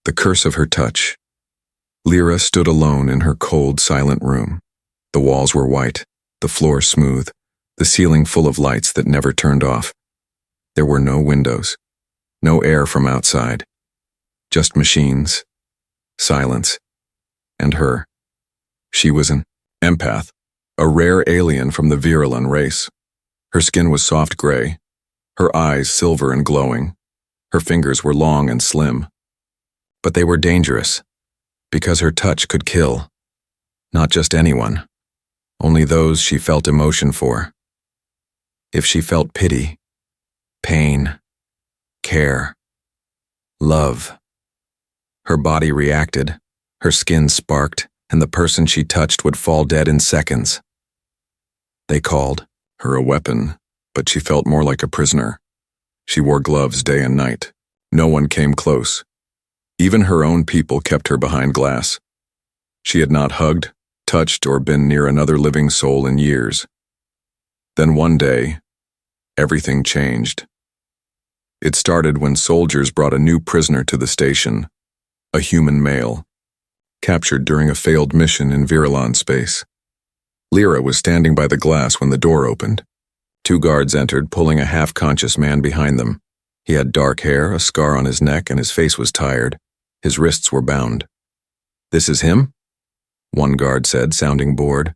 The curse of her touch. Lyra stood alone in her cold, silent room. The walls were white, the floor smooth, the ceiling full of lights that never turned off. There were no windows, no air from outside. Just machines, silence, and her. She was an empath, a rare alien from the Virilan race. Her skin was soft gray, her eyes silver and glowing. Her fingers were long and slim. But they were dangerous, because her touch could kill. Not just anyone, only those she felt emotion for. If she felt pity, pain, care, love, her body reacted, her skin sparked, and the person she touched would fall dead in seconds. They called her a weapon, but she felt more like a prisoner. She wore gloves day and night. No one came close. Even her own people kept her behind glass. She had not hugged, touched, or been near another living soul in years. Then one day, everything changed. It started when soldiers brought a new prisoner to the station, a human male, captured during a failed mission in Virilan space. Lyra was standing by the glass when the door opened. 2 guards entered, pulling a half-conscious man behind them. He had dark hair, a scar on his neck, and his face was tired. His wrists were bound. "This is him?" one guard said, sounding bored.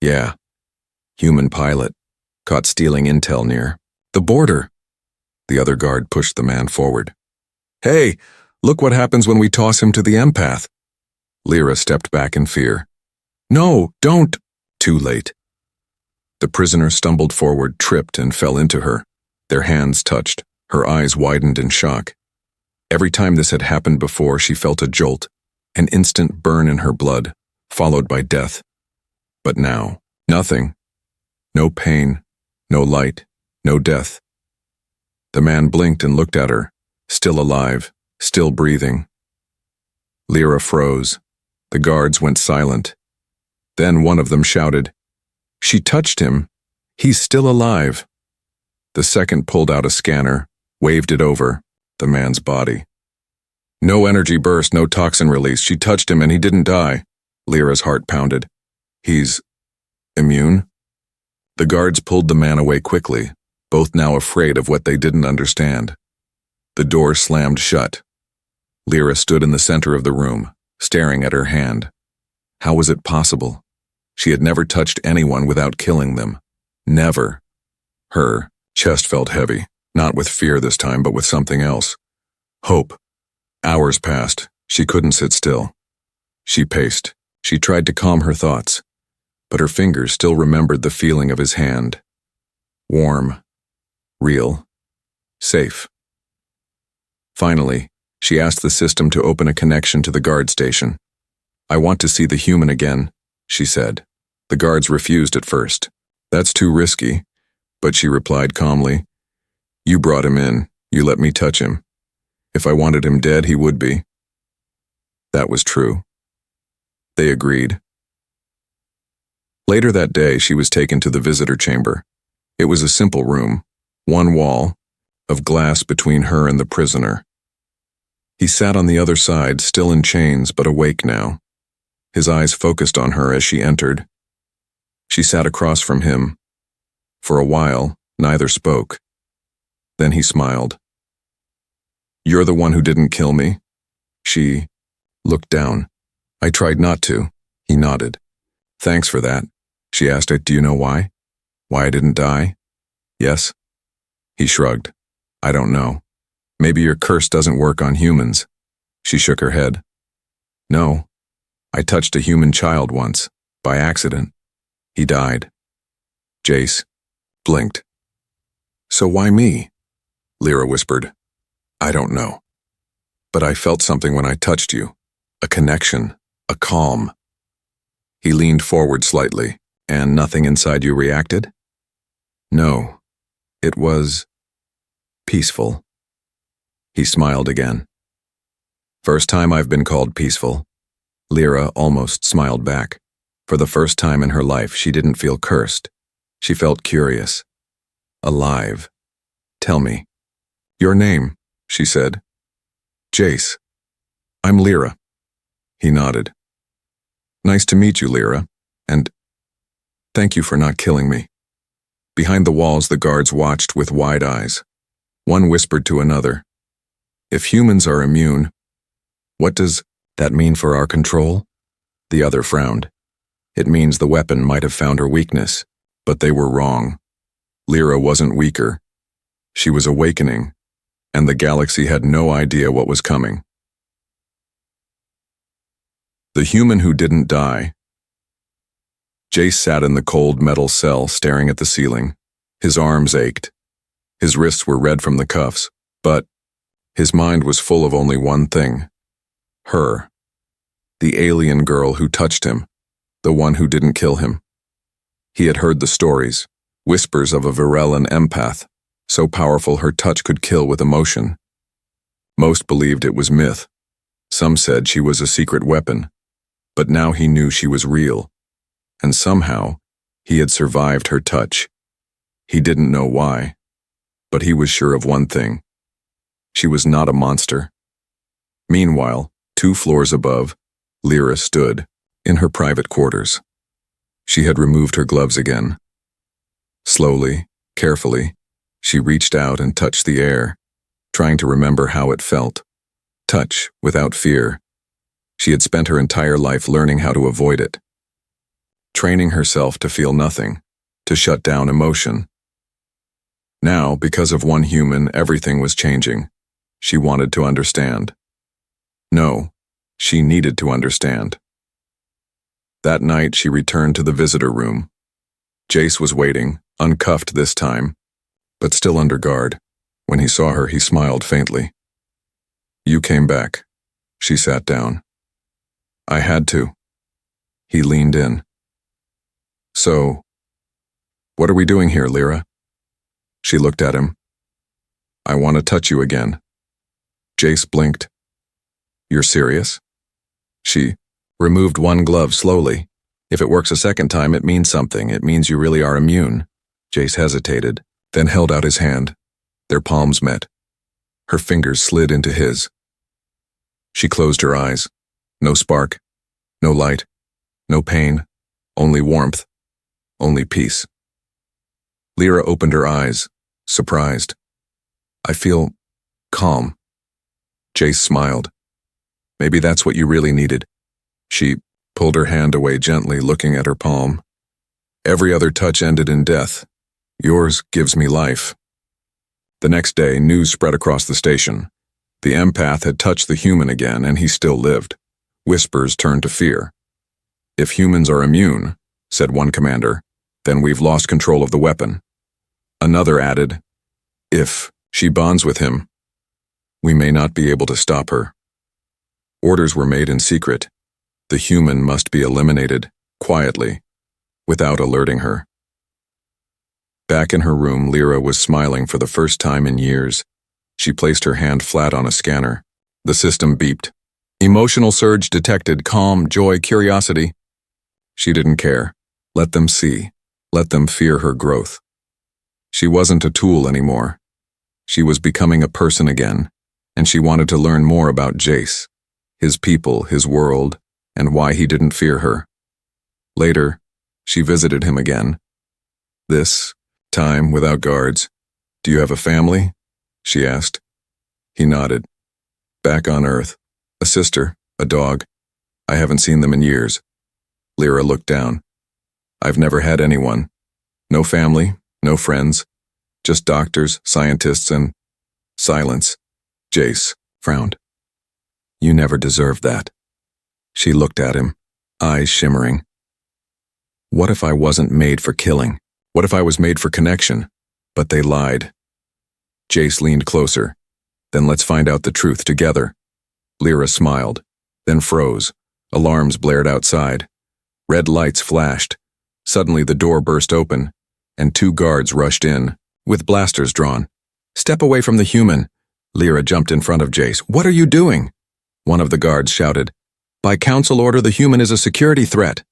"Yeah. Human pilot. Caught stealing intel near the border." The other guard pushed the man forward. "Hey, look what happens when we toss him to the empath." Lyra stepped back in fear. "No, don't." Too late. The prisoner stumbled forward, tripped, and fell into her. Their hands touched. Her eyes widened in shock. Every time this had happened before, she felt a jolt, an instant burn in her blood, followed by death. But now, nothing. No pain, no light, no death. The man blinked and looked at her, still alive, still breathing. Lyra froze. The guards went silent. Then one of them shouted, "She touched him. He's still alive." The second pulled out a scanner, waved it over the man's body. "No energy burst, no toxin release. She touched him and he didn't die." Lyra's heart pounded. "He's immune?" The guards pulled the man away quickly, both now afraid of what they didn't understand. The door slammed shut. Lyra stood in the center of the room, staring at her hand. How was it possible? She had never touched anyone without killing them. Never. Her chest felt heavy, not with fear this time, but with something else. Hope. Hours passed. She couldn't sit still. She paced. She tried to calm her thoughts, but her fingers still remembered the feeling of his hand. Warm. Real. Safe. Finally, she asked the system to open a connection to the guard station. "I want to see the human again," she said. The guards refused at first. "That's too risky," but she replied calmly, "You brought him in. You let me touch him. If I wanted him dead, he would be." That was true. They agreed. Later that day, she was taken to the visitor chamber. It was a simple room, one wall, of glass between her and the prisoner. He sat on the other side, still in chains, but awake now. His eyes focused on her as she entered. She sat across from him. For a while, neither spoke. Then he smiled. "You're the one who didn't kill me?" She looked down. "I tried not to." He nodded. "Thanks for that." She asked it, "Do you know why? Why I didn't die?" "Yes." He shrugged. "I don't know. Maybe your curse doesn't work on humans." She shook her head. "No. I touched a human child once, by accident. He died." Jace blinked. "So why me?" Lyra whispered. "I don't know. But I felt something when I touched you. A connection, a calm." He leaned forward slightly. "And nothing inside you reacted?" "No. It was peaceful." He smiled again. "First time I've been called peaceful." Lyra almost smiled back. For the first time in her life, she didn't feel cursed. She felt curious. Alive. "Tell me." "Your name," she said. "Jace." I'm Lyra. He nodded. Nice to meet you, Lyra, and thank you for not killing me. Behind the walls, the guards watched with wide eyes. One whispered to another, "If humans are immune, what does that mean for our control?" The other frowned. It means the weapon might have found her weakness, but they were wrong. Lyra wasn't weaker. She was awakening, and the galaxy had no idea what was coming. The human who didn't die. Jace sat in the cold metal cell staring at the ceiling. His arms ached. His wrists were red from the cuffs, but his mind was full of only one thing. Her. The alien girl who touched him. The one who didn't kill him. He had heard the stories, whispers of a Virellan empath, so powerful her touch could kill with emotion. Most believed it was myth. Some said she was a secret weapon. But now he knew she was real. And somehow, he had survived her touch. He didn't know why. But he was sure of one thing. She was not a monster. Meanwhile, 2 floors above, Lyra stood, in her private quarters. She had removed her gloves again. Slowly, carefully, she reached out and touched the air, trying to remember how it felt. Touch, without fear. She had spent her entire life learning how to avoid it. Training herself to feel nothing, to shut down emotion. Now, because of one human, everything was changing. She wanted to understand. No, she needed to understand. That night, she returned to the visitor room. Jace was waiting, uncuffed this time, but still under guard. When he saw her, he smiled faintly. "You came back." She sat down. "I had to." He leaned in. "So, what are we doing here, Lyra?" She looked at him. "I want to touch you again." Jace blinked. "You're serious?" She removed one glove slowly. "If it works a second time, it means something. It means you really are immune." Jace hesitated, then held out his hand. Their palms met. Her fingers slid into his. She closed her eyes. No spark, no light, no pain, only warmth, only peace. Lyra opened her eyes, surprised. "I feel calm." Jace smiled. "Maybe that's what you really needed." She pulled her hand away gently, looking at her palm. "Every other touch ended in death. Yours gives me life." The next day, news spread across the station. The empath had touched the human again, and he still lived. Whispers turned to fear. "If humans are immune," said one commander, "then we've lost control of the weapon." Another added, "If she bonds with him, we may not be able to stop her." Orders were made in secret. The human must be eliminated, quietly, without alerting her. Back in her room, Lyra was smiling for the first time in years. She placed her hand flat on a scanner. The system beeped. "Emotional surge detected, calm, joy, curiosity." She didn't care. Let them see. Let them fear her growth. She wasn't a tool anymore. She was becoming a person again, and she wanted to learn more about Jace, his people, his world, and why he didn't fear her. Later, she visited him again. This time without guards. "Do you have a family?" she asked. He nodded. "Back on Earth. A sister, a dog. I haven't seen them in years." Lyra looked down. "I've never had anyone. No family, no friends. Just doctors, scientists, and silence." Jace frowned. "You never deserved that." She looked at him, eyes shimmering. "What if I wasn't made for killing? What if I was made for connection?" But they lied. Jace leaned closer. "Then let's find out the truth together." Lyra smiled, then froze. Alarms blared outside. Red lights flashed. Suddenly the door burst open, and 2 guards rushed in, with blasters drawn. "Step away from the human." Lyra jumped in front of Jace. "What are you doing?" One of the guards shouted, "By council order, the human is a security threat."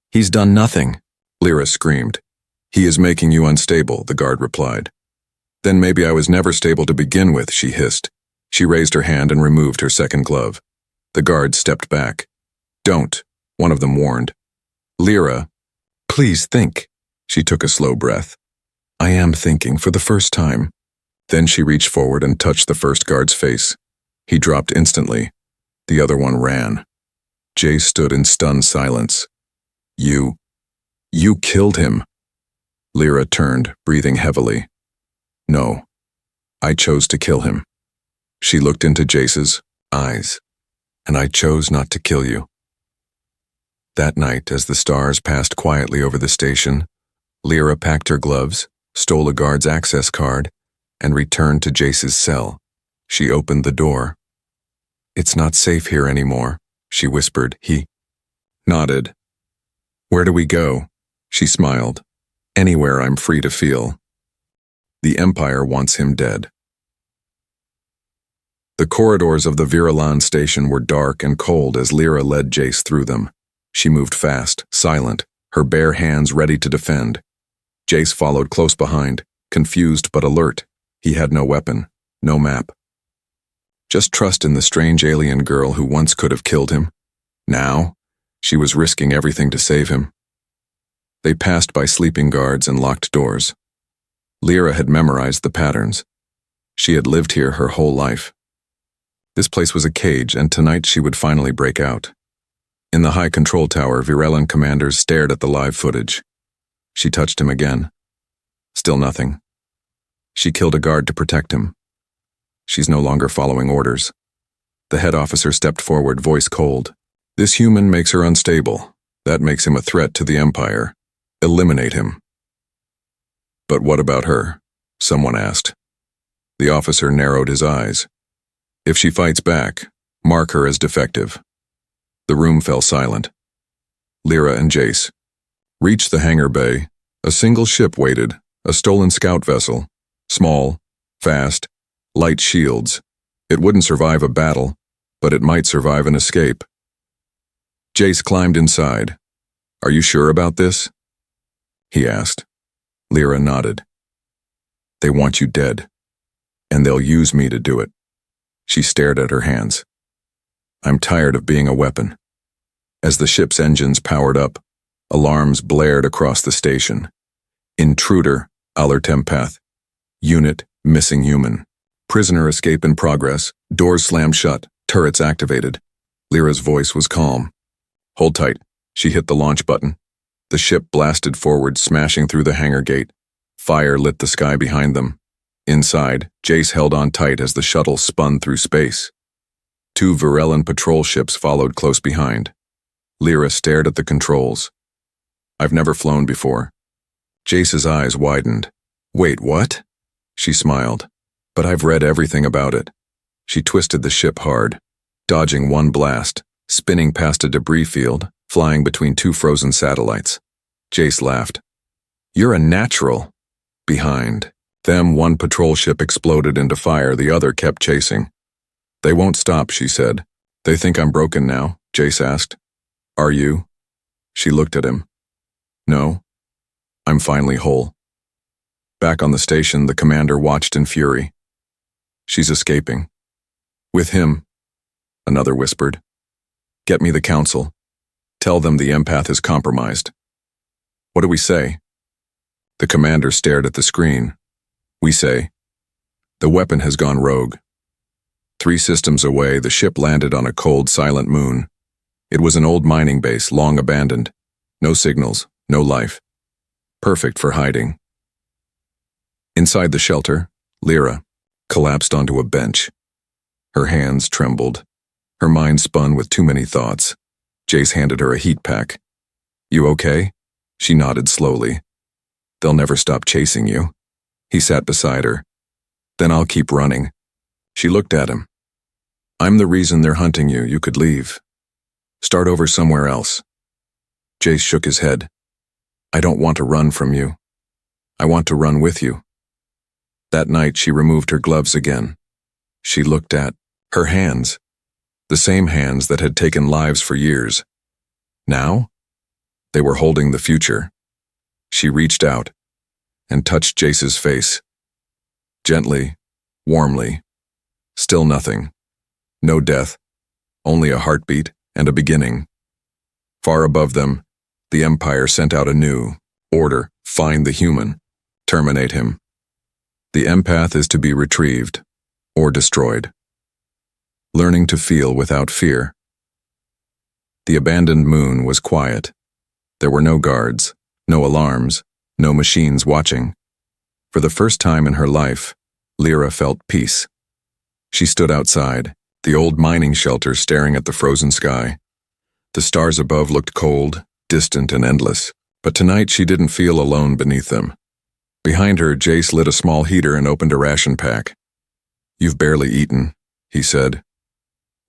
"He's done nothing," Lyra screamed. "He is making you unstable," the guard replied. "Then maybe I was never stable to begin with," she hissed. She raised her hand and removed her second glove. The guards stepped back. "Don't," one of them warned. "Lyra, please think." She took a slow breath. "I am thinking for the first time." Then she reached forward and touched the first guard's face. He dropped instantly. The other one ran. Jay stood in stunned silence. You killed him." Lyra turned, breathing heavily. "No, I chose to kill him." She looked into Jace's eyes. "And I chose not to kill you." That night, as the stars passed quietly over the station, Lyra packed her gloves, stole a guard's access card, and returned to Jace's cell. She opened the door. "It's not safe here anymore," she whispered. He nodded. "Where do we go?" She smiled. "Anywhere I'm free to feel." The Empire wants him dead. The corridors of the Viralan station were dark and cold as Lyra led Jace through them. She moved fast, silent, her bare hands ready to defend. Jace followed close behind, confused but alert. He had no weapon, no map. Just trust in the strange alien girl who once could have killed him. Now, she was risking everything to save him. They passed by sleeping guards and locked doors. Lyra had memorized the patterns. She had lived here her whole life. This place was a cage, and tonight she would finally break out. In the high control tower, Viralan commanders stared at the live footage. She touched him again. Still nothing. She killed a guard to protect him. She's no longer following orders. The head officer stepped forward, voice cold. "This human makes her unstable. That makes him a threat to the Empire. Eliminate him." "But what about her?" someone asked. The officer narrowed his eyes. "If she fights back, mark her as defective." The room fell silent. Lyra and Jace reached the hangar bay. A single ship waited, a stolen scout vessel. Small, fast, light shields. It wouldn't survive a battle, but it might survive an escape. Jace climbed inside. "Are you sure about this?" he asked. Lyra nodded. "They want you dead, and they'll use me to do it." She stared at her hands. "I'm tired of being a weapon." As the ship's engines powered up, alarms blared across the station. "Intruder, alert Empath. Unit, missing human. Prisoner escape in progress. Doors slammed shut, turrets activated." Lyra's voice was calm. "Hold tight." She hit the launch button. The ship blasted forward, smashing through the hangar gate. Fire lit the sky behind them. Inside, Jace held on tight as the shuttle spun through space. 2 Viralan patrol ships followed close behind. Lyra stared at the controls. "I've never flown before." Jace's eyes widened. "Wait, what?" She smiled. "But I've read everything about it." She twisted the ship hard, dodging one blast, spinning past a debris field, flying between 2 frozen satellites. Jace laughed. "You're a natural." Behind them, one patrol ship exploded into fire, the other kept chasing. "They won't stop," she said. "They think I'm broken now?" Jace asked. "Are you?" She looked at him. "No. I'm finally whole." Back on the station, the commander watched in fury. "She's escaping." "With him," another whispered. "Get me the council. Tell them the Empath is compromised." "What do we say?" The commander stared at the screen. "We say, the weapon has gone rogue." 3 systems away, the ship landed on a cold, silent moon. It was an old mining base, long abandoned. No signals, no life. Perfect for hiding. Inside the shelter, Lyra collapsed onto a bench. Her hands trembled. Her mind spun with too many thoughts. Jace handed her a heat pack. "You okay?" She nodded slowly. "They'll never stop chasing you." He sat beside her. "Then I'll keep running." She looked at him. "I'm the reason they're hunting you. You could leave. Start over somewhere else." Jace shook his head. "I don't want to run from you. I want to run with you." That night she removed her gloves again. She looked at her hands, the same hands that had taken lives for years. Now, they were holding the future. She reached out and touched Jace's face. Gently, warmly. Still nothing. No death, only a heartbeat and a beginning. Far above them, the Empire sent out a new order: find the human, terminate him. The empath is to be retrieved or destroyed. Learning to feel without fear. The abandoned moon was quiet. There were no guards, no alarms, no machines watching. For the first time in her life, Lyra felt peace. She stood outside, the old mining shelter, staring at the frozen sky. The stars above looked cold, distant, and endless, but tonight she didn't feel alone beneath them. Behind her, Jace lit a small heater and opened a ration pack. "You've barely eaten," he said.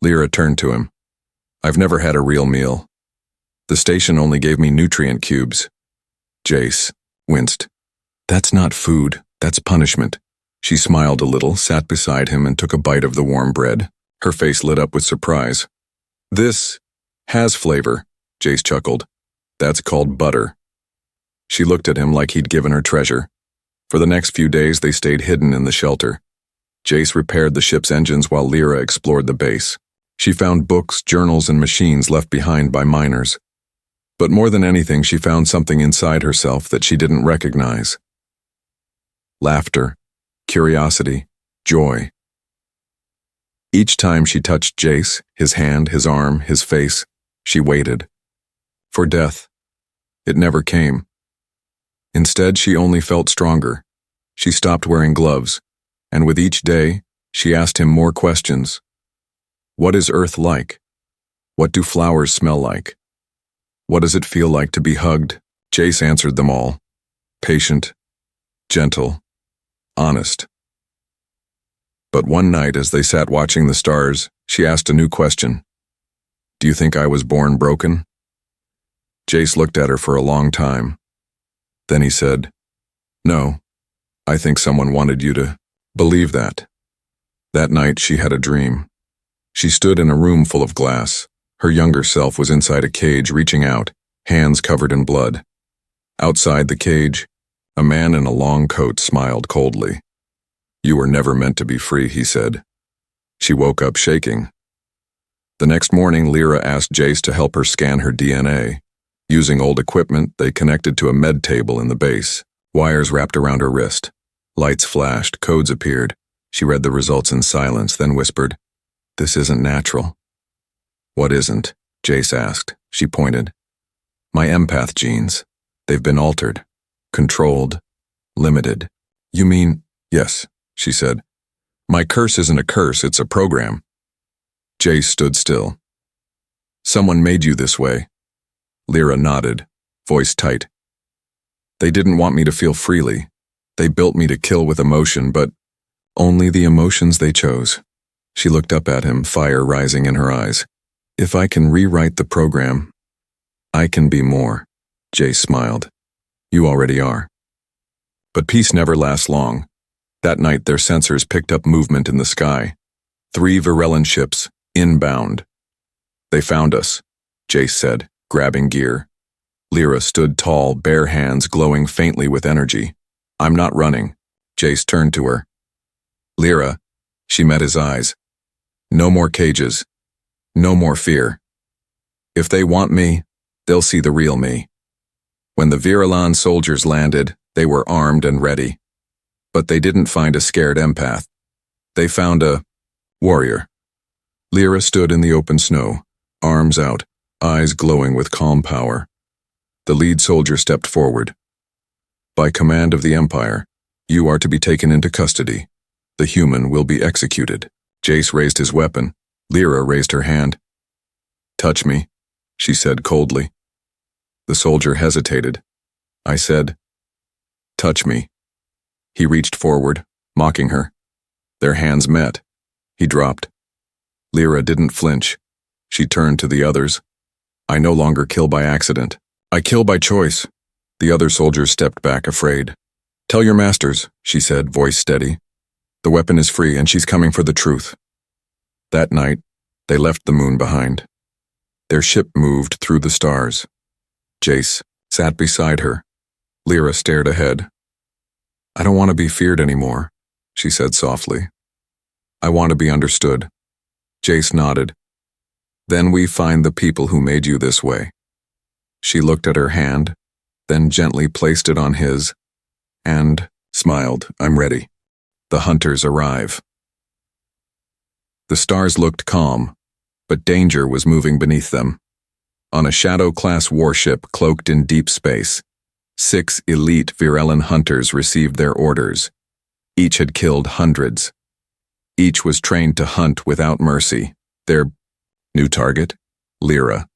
Lyra turned to him. "I've never had a real meal. The station only gave me nutrient cubes." Jace winced. "That's not food, that's punishment." She smiled a little, sat beside him, and took a bite of the warm bread. Her face lit up with surprise. "This has flavor," Jace chuckled. "That's called butter." She looked at him like he'd given her treasure. For the next few days, they stayed hidden in the shelter. Jace repaired the ship's engines while Lyra explored the base. She found books, journals, and machines left behind by miners. But more than anything, she found something inside herself that she didn't recognize. Laughter, curiosity, joy. Each time she touched Jace, his hand, his arm, his face, she waited. For death. It never came. Instead, she only felt stronger. She stopped wearing gloves, and with each day, she asked him more questions. What is Earth like? What do flowers smell like? What does it feel like to be hugged? Jace answered them all. Patient, gentle, honest. But one night, as they sat watching the stars, she asked a new question. "Do you think I was born broken?" Jace looked at her for a long time. Then he said, "No, I think someone wanted you to believe that." That night, she had a dream. She stood in a room full of glass. Her younger self was inside a cage, reaching out, hands covered in blood. Outside the cage, a man in a long coat smiled coldly. "You were never meant to be free," he said. She woke up shaking. The next morning, Lyra asked Jace to help her scan her DNA. Using old equipment, they connected to a med table in the base. Wires wrapped around her wrist. Lights flashed, codes appeared. She read the results in silence, then whispered, "This isn't natural." "What isn't?" Jace asked. She pointed. "My empath genes. They've been altered, controlled, limited." "You mean?" "Yes," she said. "My curse isn't a curse, it's a program." Jace stood still. "Someone made you this way." Lyra nodded, voice tight. "They didn't want me to feel freely. They built me to kill with emotion, but only the emotions they chose." She looked up at him, fire rising in her eyes. "If I can rewrite the program, I can be more." Jace smiled. "You already are." But peace never lasts long. That night, their sensors picked up movement in the sky. 3 Virellan ships, inbound. "They found us," Jace said, grabbing gear. Lyra stood tall, bare hands glowing faintly with energy. "I'm not running." Jace turned to her. "Lyra," she met his eyes. "No more cages. No more fear. If they want me, they'll see the real me." When the Virellan soldiers landed, they were armed and ready. But they didn't find a scared empath. They found a warrior. Lyra stood in the open snow, arms out, eyes glowing with calm power. The lead soldier stepped forward. "By command of the Empire, you are to be taken into custody. The human will be executed." Jace raised his weapon. Lyra raised her hand. "Touch me," she said coldly. The soldier hesitated. I said, "Touch me." He reached forward, mocking her. Their hands met. He dropped. Lyra didn't flinch. She turned to the others. "I no longer kill by accident. I kill by choice." The other soldiers stepped back, afraid. "Tell your masters," she said, voice steady. "The weapon is free and she's coming for the truth." That night, they left the moon behind. Their ship moved through the stars. Jace sat beside her. Lyra stared ahead. "I don't want to be feared anymore," she said softly. "I want to be understood." Jace nodded. Then we find the people who made you this way. She looked at her hand, then gently placed it on his, and smiled. I'm ready. The hunters arrive. The stars looked calm, but danger was moving beneath them. On a Shadow-class warship cloaked in deep space, 6 elite Virellan hunters received their orders. Each had killed hundreds. Each was trained to hunt without mercy. Their new target? Lyra.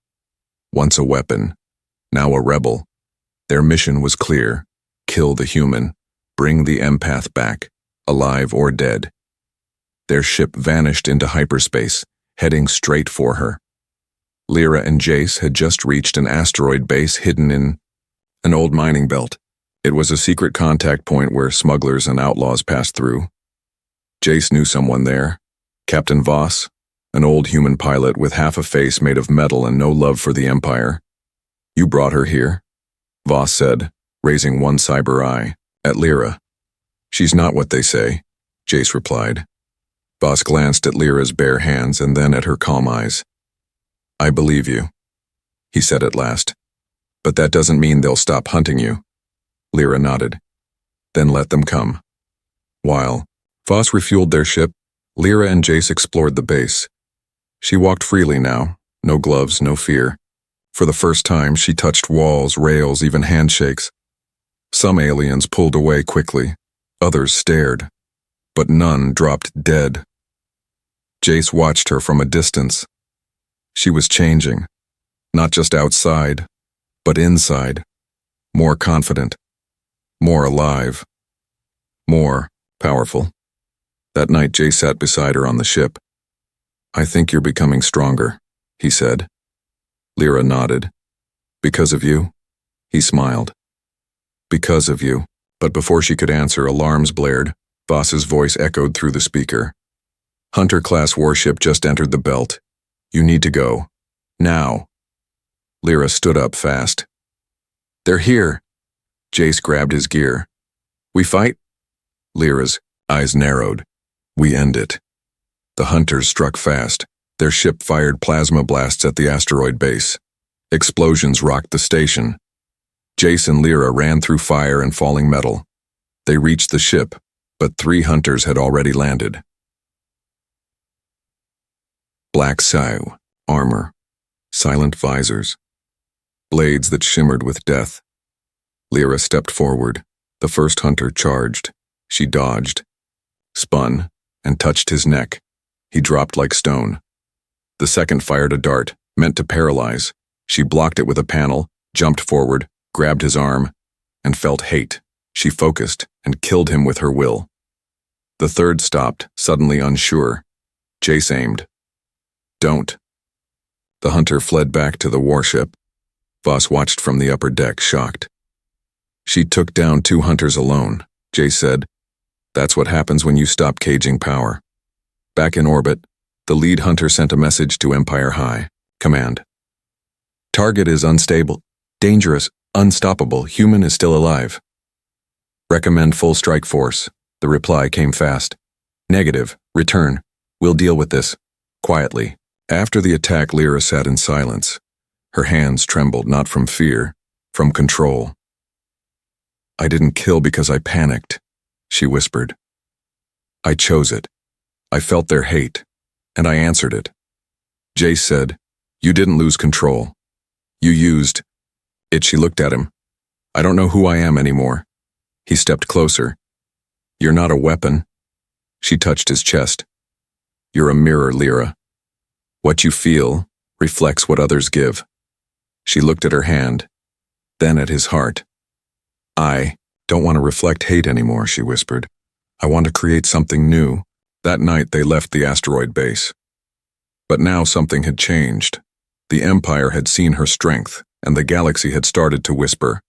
Once a weapon, now a rebel. Their mission was clear: kill the human, bring the empath back, alive or dead. Their ship vanished into hyperspace, heading straight for her. Lyra and Jace had just reached an asteroid base hidden in an old mining belt. It was a secret contact point where smugglers and outlaws passed through. Jace knew someone there, Captain Voss, an old human pilot with half a face made of metal and no love for the Empire. You brought her here? Voss said, raising one cyber eye at Lyra. She's not what they say, Jace replied. Voss glanced at Lyra's bare hands and then at her calm eyes. I believe you, he said at last. But that doesn't mean they'll stop hunting you. Lyra nodded. Then let them come. While Voss refueled their ship, Lyra and Jace explored the base. She walked freely now, no gloves, no fear. For the first time, she touched walls, rails, even handshakes. Some aliens pulled away quickly, others stared, but none dropped dead. Jace watched her from a distance. She was changing, not just outside, but inside, more confident, more alive, more powerful. That night, Jace sat beside her on the ship. I think you're becoming stronger, he said. Lyra nodded. Because of you? He smiled. Because of you. But before she could answer, alarms blared. Voss's voice echoed through the speaker. Hunter-class warship just entered the belt. You need to go. Now. Lyra stood up fast. They're here. Jace grabbed his gear. We fight? Lyra's eyes narrowed. We end it. The hunters struck fast. Their ship fired plasma blasts at the asteroid base. Explosions rocked the station. Jace and Lyra ran through fire and falling metal. They reached the ship, but 3 hunters had already landed. Black Sao, armor, silent visors, blades that shimmered with death. Lyra stepped forward. The first hunter charged. She dodged, spun, and touched his neck. He dropped like stone. The second fired a dart, meant to paralyze. She blocked it with a panel, jumped forward, grabbed his arm, and felt hate. She focused and killed him with her will. The third stopped, suddenly unsure. Jace aimed. Don't. The hunter fled back to the warship. Voss watched from the upper deck, shocked. She took down 2 hunters alone, Jace said. That's what happens when you stop caging power. Back in orbit, the lead hunter sent a message to Empire High Command. Target is unstable, dangerous, unstoppable, human is still alive. Recommend full strike force. The reply came fast. Negative, return. We'll deal with this. Quietly. After the attack, Lyra sat in silence. Her hands trembled not from fear, from control. I didn't kill because I panicked, she whispered. I chose it. I felt their hate, and I answered it. Jace said, You didn't lose control. You used it. She looked at him. I don't know who I am anymore. He stepped closer. You're not a weapon. She touched his chest. You're a mirror, Lyra. What you feel reflects what others give. She looked at her hand, then at his heart. I don't want to reflect hate anymore, she whispered. I want to create something new. That night they left the asteroid base. But now something had changed. The Empire had seen her strength, and the galaxy had started to whisper.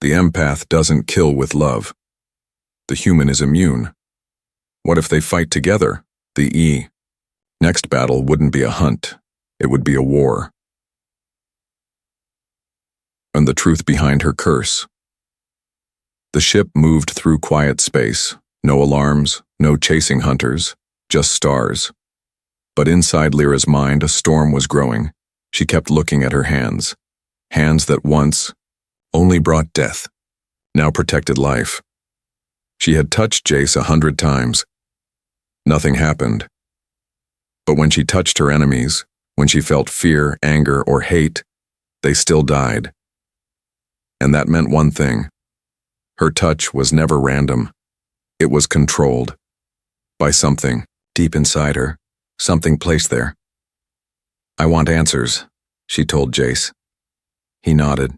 The empath doesn't kill with love. The human is immune. What if they fight together? The next battle wouldn't be a hunt. It would be a war. And the truth behind her curse. The ship moved through quiet space. No alarms, no chasing hunters, just stars. But inside Lyra's mind, a storm was growing. She kept looking at her hands. Hands that once only brought death, now protected life. She had touched Jace 100 times. Nothing happened. But when she touched her enemies, when she felt fear, anger, or hate, they still died. And that meant one thing. Her touch was never random. It was controlled by something deep inside her, something placed there. "I want answers," she told Jace. He nodded.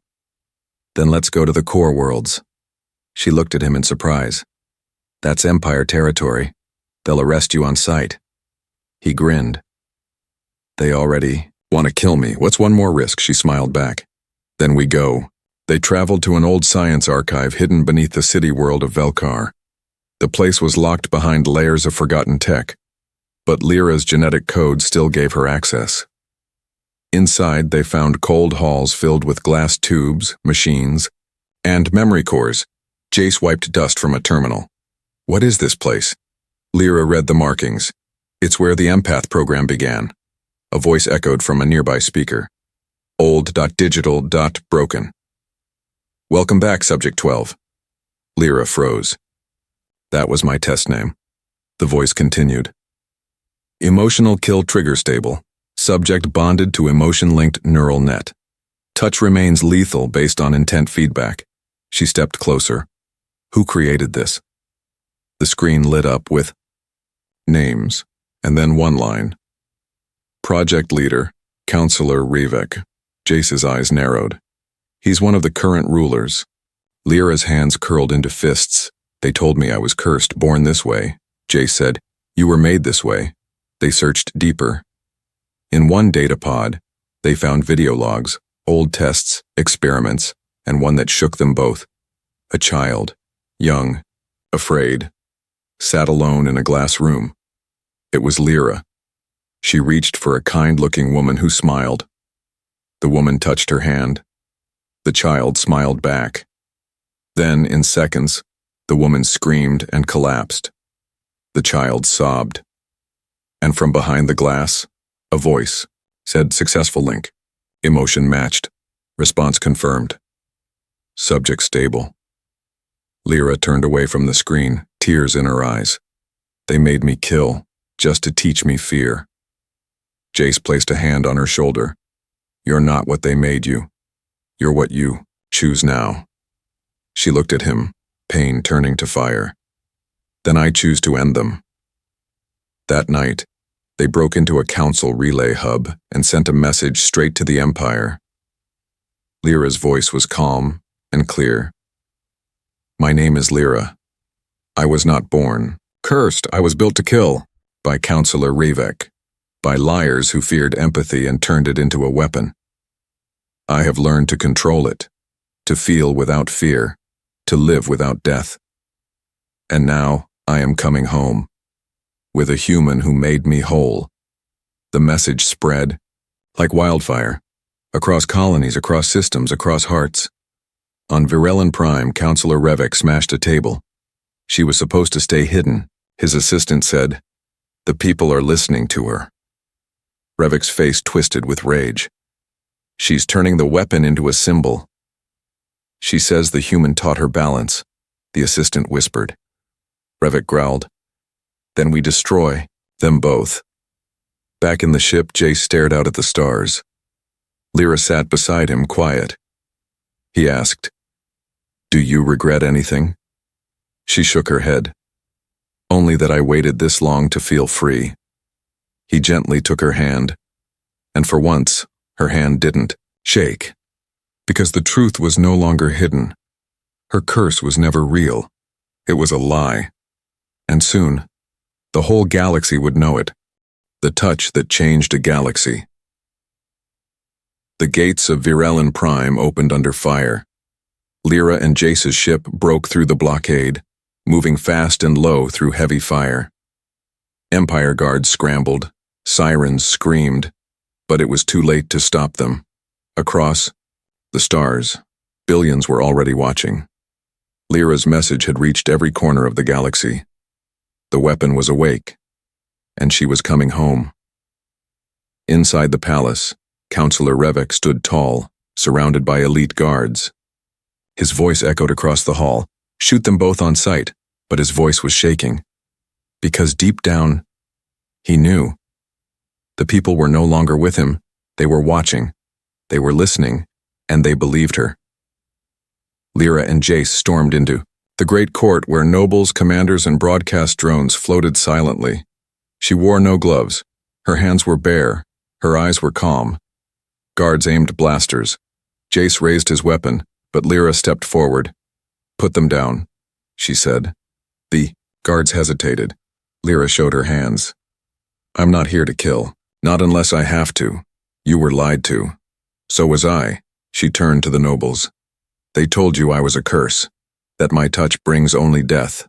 "Then let's go to the core worlds." She looked at him in surprise. "That's Empire territory. They'll arrest you on sight." He grinned. "They already want to kill me. What's one more risk?" She smiled back. "Then we go." They traveled to an old science archive hidden beneath the city world of Velkar. The place was locked behind layers of forgotten tech, but Lyra's genetic code still gave her access. Inside, they found cold halls filled with glass tubes, machines, and memory cores. Jace wiped dust from a terminal. "What is this place?" Lyra read the markings. "It's where the Empath program began." A voice echoed from a nearby speaker. "Old.digital.broken. Welcome back, Subject 12. Lyra froze. "That was my test name." The voice continued. "Emotional kill trigger stable. Subject bonded to emotion-linked neural net. Touch remains lethal based on intent feedback." She stepped closer. "Who created this?" The screen lit up with names, and then one line. "Project leader, Counselor Rivek." Jace's eyes narrowed. "He's one of the current rulers." Lyra's hands curled into fists. "They told me I was cursed, born this way." Jace said, "You were made this way." They searched deeper. In one data pod, they found video logs, old tests, experiments, and one that shook them both. A child, young, afraid, sat alone in a glass room. It was Lyra. She reached for a kind-looking woman who smiled. The woman touched her hand. The child smiled back. Then, in seconds, the woman screamed and collapsed. The child sobbed. And from behind the glass, a voice said, "Successful link. Emotion matched. Response confirmed. Subject stable." Lyra turned away from the screen, tears in her eyes. "They made me kill, just to teach me fear." Jace placed a hand on her shoulder. "You're not what they made you. You're what you choose now." She looked at him, pain turning to fire. "Then I choose to end them." That night, they broke into a council relay hub and sent a message straight to the Empire. Lyra's voice was calm and clear. "My name is Lyra. I was not born cursed. I was built to kill by Counselor Rivek, by liars who feared empathy and turned it into a weapon. I have learned to control it, to feel without fear, to live without death. And now I am coming home, with a human who made me whole." The message spread, like wildfire, across colonies, across systems, across hearts. On Virelin Prime, Counselor Rivek smashed a table. She was supposed to stay hidden. His assistant said, "The people are listening to her." Rivek's face twisted with rage. "She's turning the weapon into a symbol." "She says the human taught her balance," the assistant whispered. Rivek growled, "Then we destroy them both." Back in the ship, Jace stared out at the stars. Lyra sat beside him, quiet. He asked, "Do you regret anything?" She shook her head. "Only that I waited this long to feel free." He gently took her hand, and for once, her hand didn't shake, because the truth was no longer hidden. Her curse was never real. It was a lie. And soon, the whole galaxy would know it. The touch that changed a galaxy. The gates of Virelin Prime opened under fire. Lyra and Jace's ship broke through the blockade, moving fast and low through heavy fire. Empire guards scrambled, sirens screamed, but it was too late to stop them. Across the stars, billions were already watching. Lyra's message had reached every corner of the galaxy. The weapon was awake, and she was coming home. Inside the palace, Counselor Revek stood tall, surrounded by elite guards. His voice echoed across the hall. Shoot them both on sight, but his voice was shaking. Because deep down, he knew. The people were no longer with him. They were watching. They were listening, and they believed her. Lyra and Jace stormed into the great court where nobles, commanders, and broadcast drones floated silently. She wore no gloves. Her hands were bare. Her eyes were calm. Guards aimed blasters. Jace raised his weapon, but Lyra stepped forward. Put them down, she said. The guards hesitated. Lyra showed her hands. I'm not here to kill. Not unless I have to. You were lied to. So was I. She turned to the nobles. They told you I was a curse, that my touch brings only death.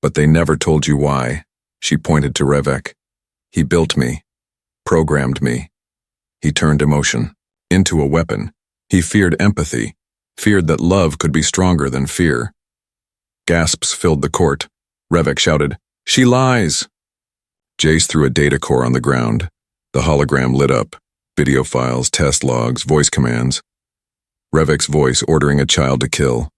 But they never told you why. She pointed to Revek. He built me, programmed me. He turned emotion into a weapon. He feared empathy, feared that love could be stronger than fear. Gasps filled the court. Revek shouted, "She lies!" Jace threw a data core on the ground. The hologram lit up. Video files, test logs, voice commands. Revek's voice ordering a child to kill.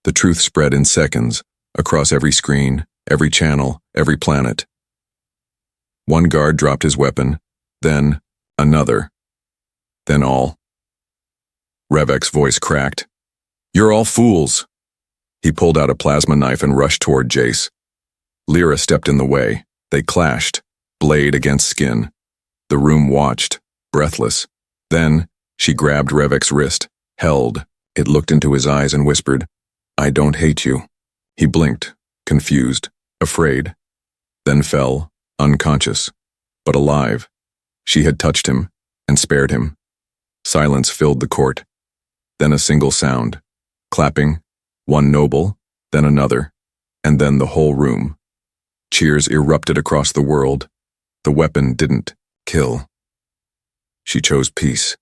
The truth spread in seconds, across every screen, every channel, every planet. One guard dropped his weapon, then another, then all. Revek's voice cracked. You're all fools. He pulled out a plasma knife and rushed toward Jace. Lyra stepped in the way. They clashed, blade against skin. The room watched, breathless. Then, she grabbed Revek's wrist, held. It looked into his eyes and whispered, I don't hate you. He blinked, confused, afraid. Then fell, unconscious, but alive. She had touched him and spared him. Silence filled the court. Then a single sound. Clapping, one noble, then another, and then the whole room. Cheers erupted across the world. The weapon didn't kill. She chose peace.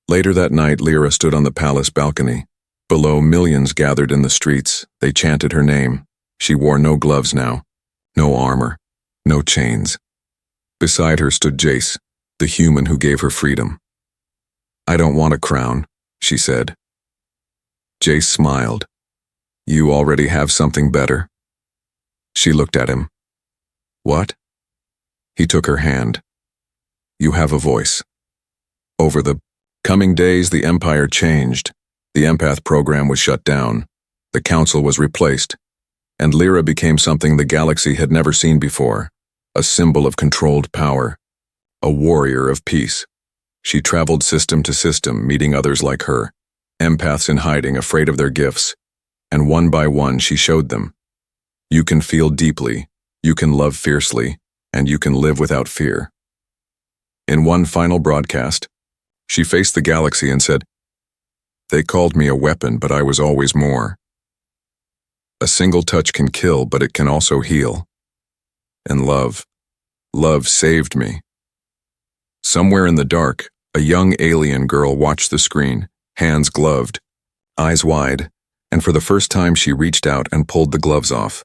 Later that night, Lyra stood on the palace balcony. Below, millions gathered in the streets. They chanted her name. She wore no gloves now, no armor, no chains. Beside her stood Jace, the human who gave her freedom. I don't want a crown, she said. Jace smiled. You already have something better. She looked at him. What? He took her hand. You have a voice. Over the coming days, the Empire changed. The Empath program was shut down. The Council was replaced. And Lyra became something the galaxy had never seen before. A symbol of controlled power. A warrior of peace. She traveled system to system, meeting others like her. Empaths in hiding, afraid of their gifts. And one by one, she showed them. You can feel deeply, you can love fiercely, and you can live without fear. In one final broadcast, she faced the galaxy and said, They called me a weapon, but I was always more. A single touch can kill, but it can also heal. And love saved me. Somewhere in the dark, a young alien girl watched the screen, hands gloved, eyes wide, and for the first time she reached out and pulled the gloves off.